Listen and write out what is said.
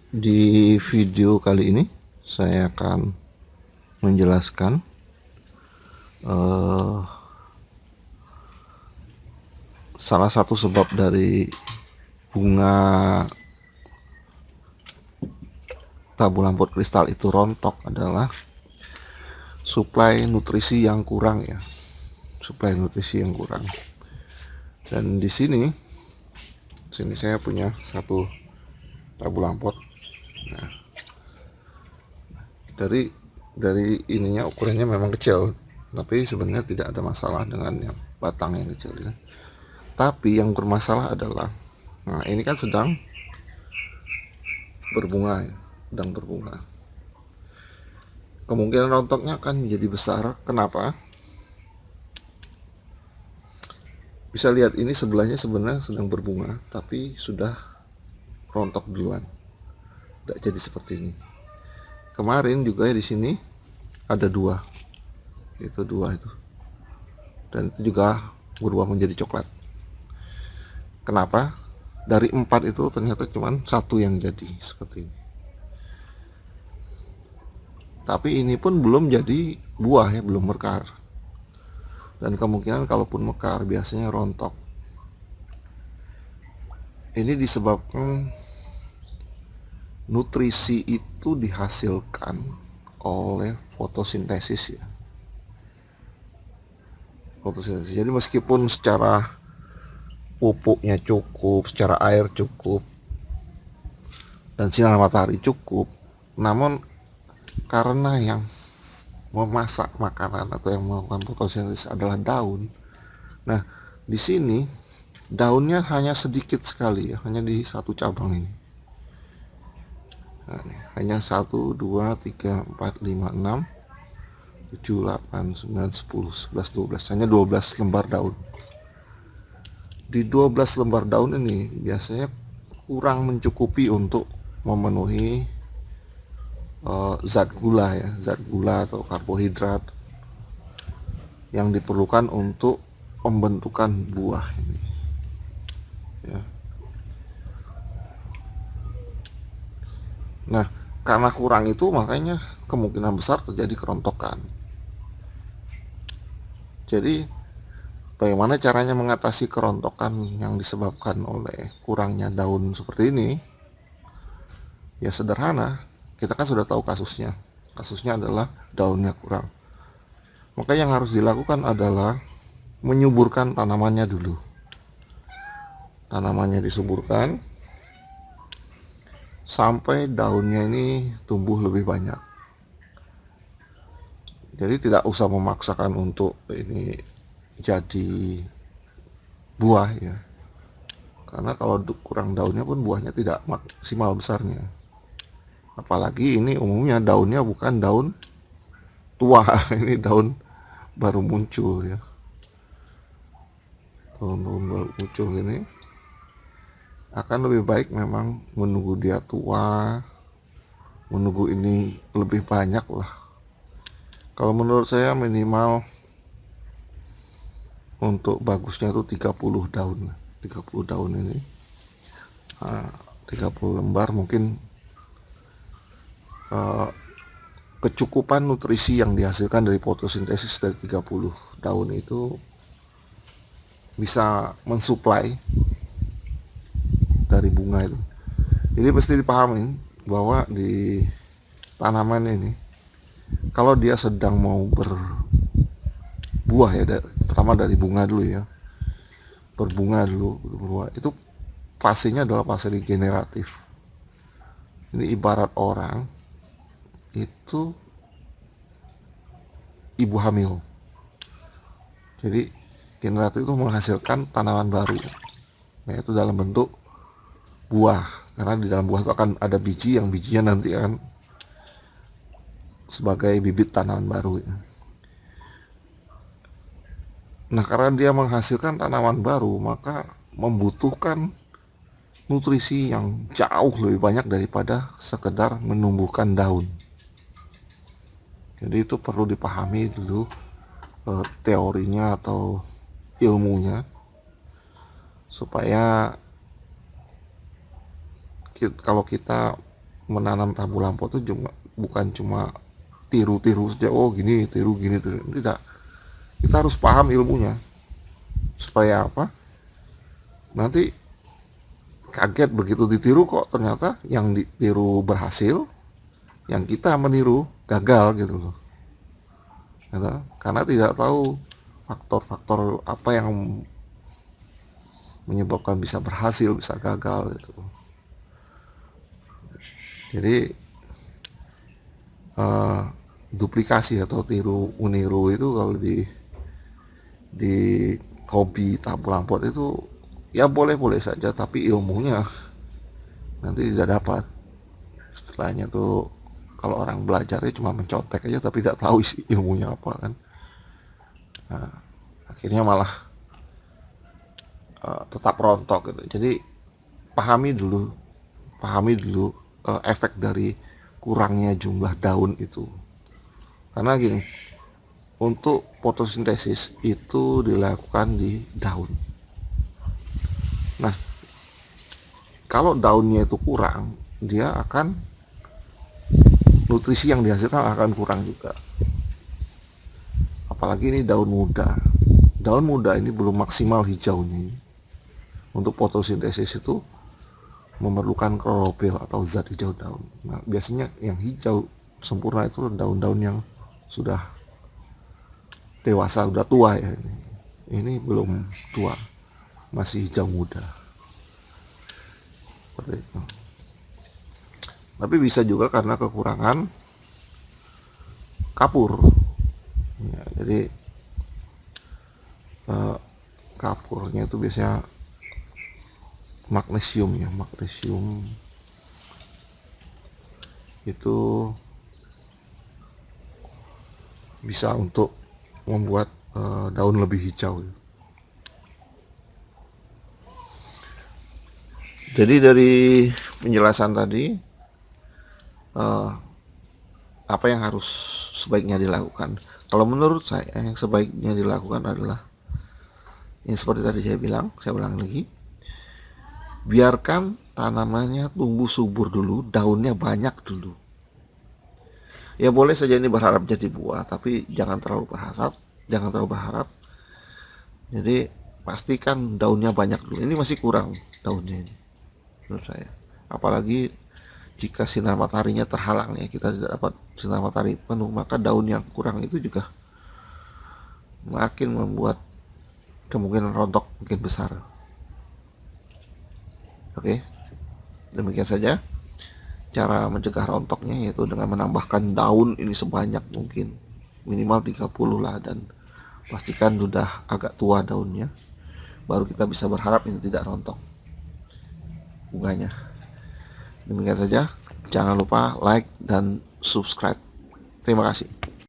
Di video kali ini saya akan menjelaskan salah satu sebab dari bunga tabu lampot kristal itu rontok adalah suplai nutrisi yang kurang ya, suplai nutrisi yang kurang. Dan di sini saya punya satu tabu lampot. Nah, dari ininya ukurannya memang kecil, tapi sebenarnya tidak ada masalah dengan yang batang yang kecil ya. Tapi yang bermasalah adalah, nah ini kan sedang berbunga ya, sedang berbunga. Kemungkinan rontoknya akan menjadi besar. Kenapa? Bisa lihat ini sebelahnya sebenarnya sedang berbunga, tapi sudah rontok duluan. Tidak jadi seperti ini. Kemarin juga di sini ada dua, itu dua itu, dan itu juga berubah menjadi coklat. Kenapa? Dari 4 itu ternyata cuma satu yang jadi seperti ini. Tapi ini pun belum jadi buah ya, belum mekar. Dan kemungkinan kalaupun mekar biasanya rontok. Ini disebabkan nutrisi itu dihasilkan oleh fotosintesis ya. Fotosintesis. Jadi meskipun secara pupuknya cukup, secara air cukup, dan sinar matahari cukup, namun karena yang memasak makanan atau yang melakukan fotosintesis adalah daun. Nah, di sini daunnya hanya sedikit sekali ya, hanya di satu cabang ini. Nah, ini hanya 1, 2, 3, 4, 5, 6, 7, 8, 9, 10, 11, 12, hanya 12 lembar daun. Di 12 lembar daun ini biasanya kurang mencukupi untuk memenuhi zat gula ya, zat gula atau karbohidrat yang diperlukan untuk pembentukan buah ini ya. Nah, karena kurang itu makanya kemungkinan besar terjadi kerontokan. Jadi bagaimana caranya mengatasi kerontokan yang disebabkan oleh kurangnya daun seperti ini? Ya sederhana, kita kan sudah tahu kasusnya. Kasusnya adalah daunnya kurang. Maka yang harus dilakukan adalah menyuburkan tanamannya dulu. Tanamannya disuburkan sampai daunnya ini tumbuh lebih banyak. Jadi tidak usah memaksakan untuk ini jadi buah ya. Karena kalau kurang daunnya pun buahnya tidak maksimal besarnya. Apalagi ini umumnya daunnya bukan daun tua, ini daun baru muncul ya. Daun baru muncul ini akan lebih baik memang menunggu dia tua, menunggu ini lebih banyak lah. Kalau menurut saya minimal untuk bagusnya itu 30 daun, 30 daun ini. Nah, 30 lembar mungkin kecukupan nutrisi yang dihasilkan dari fotosintesis dari 30 daun itu bisa mensuplai dari bunga itu. Jadi mesti dipahami bahwa di tanaman ini kalau dia sedang mau berbuah ya, pertama dari bunga dulu ya, berbunga dulu, berbuah, itu fasenya adalah fase regeneratif. Ini ibarat orang itu ibu hamil. Jadi generatif itu menghasilkan tanaman baru, yaitu dalam bentuk buah. Karena di dalam buah itu akan ada biji, yang bijinya nanti akan sebagai bibit tanaman baru. Nah, karena dia menghasilkan tanaman baru, maka membutuhkan nutrisi yang jauh lebih banyak daripada sekedar menumbuhkan daun. Jadi itu perlu dipahami dulu teorinya atau ilmunya, supaya kalau kita menanam tabu lampau itu bukan cuma tiru-tiru saja, oh gini tiru gini tiru. Tidak, kita harus paham ilmunya supaya apa, nanti kaget begitu ditiru kok ternyata yang ditiru berhasil, yang kita meniru gagal gitu loh. Karena tidak tahu faktor-faktor apa yang menyebabkan bisa berhasil bisa gagal gitu. Jadi duplikasi atau tiru meniru itu kalau di hobi tabu lampot itu ya boleh-boleh saja, tapi ilmunya nanti tidak dapat. Setelahnya tuh kalau orang belajarnya cuma mencontek aja tapi tidak tahu isi ilmunya apa kan. Nah, akhirnya malah tetap rontok gitu. Jadi pahami dulu efek dari kurangnya jumlah daun itu. Karena gini, untuk fotosintesis itu dilakukan di daun. Nah, kalau daunnya itu kurang, dia akan nutrisi yang dihasilkan akan kurang juga. Apalagi ini daun muda. Daun muda ini belum maksimal hijaunya. Untuk fotosintesis itu memerlukan klorofil atau zat hijau daun. Nah, biasanya yang hijau sempurna itu daun-daun yang sudah dewasa, sudah tua ya. Ini belum tua, masih hijau muda. Seperti itu. Tapi bisa juga karena kekurangan kapur. Ya, jadi kapurnya itu biasanya magnesium ya, magnesium itu bisa untuk membuat daun lebih hijau. Jadi dari penjelasan tadi apa yang harus sebaiknya dilakukan? Kalau menurut saya yang sebaiknya dilakukan adalah yang seperti tadi saya ulang lagi, biarkan tanamannya tumbuh subur dulu, daunnya banyak dulu. Ya boleh saja ini berharap jadi buah, tapi jangan terlalu berharap. Jadi pastikan daunnya banyak dulu. Ini masih kurang daunnya ini, menurut saya. Apalagi jika sinar mataharinya terhalang ya, kita tidak dapat sinar matahari penuh, maka daun yang kurang itu juga makin membuat kemungkinan rontok makin besar. Oke, demikian saja cara mencegah rontoknya, yaitu dengan menambahkan daun ini sebanyak mungkin, minimal 30 lah, dan pastikan sudah agak tua daunnya, baru kita bisa berharap ini tidak rontok bunganya. Demikian saja, jangan lupa like dan subscribe. Terima kasih.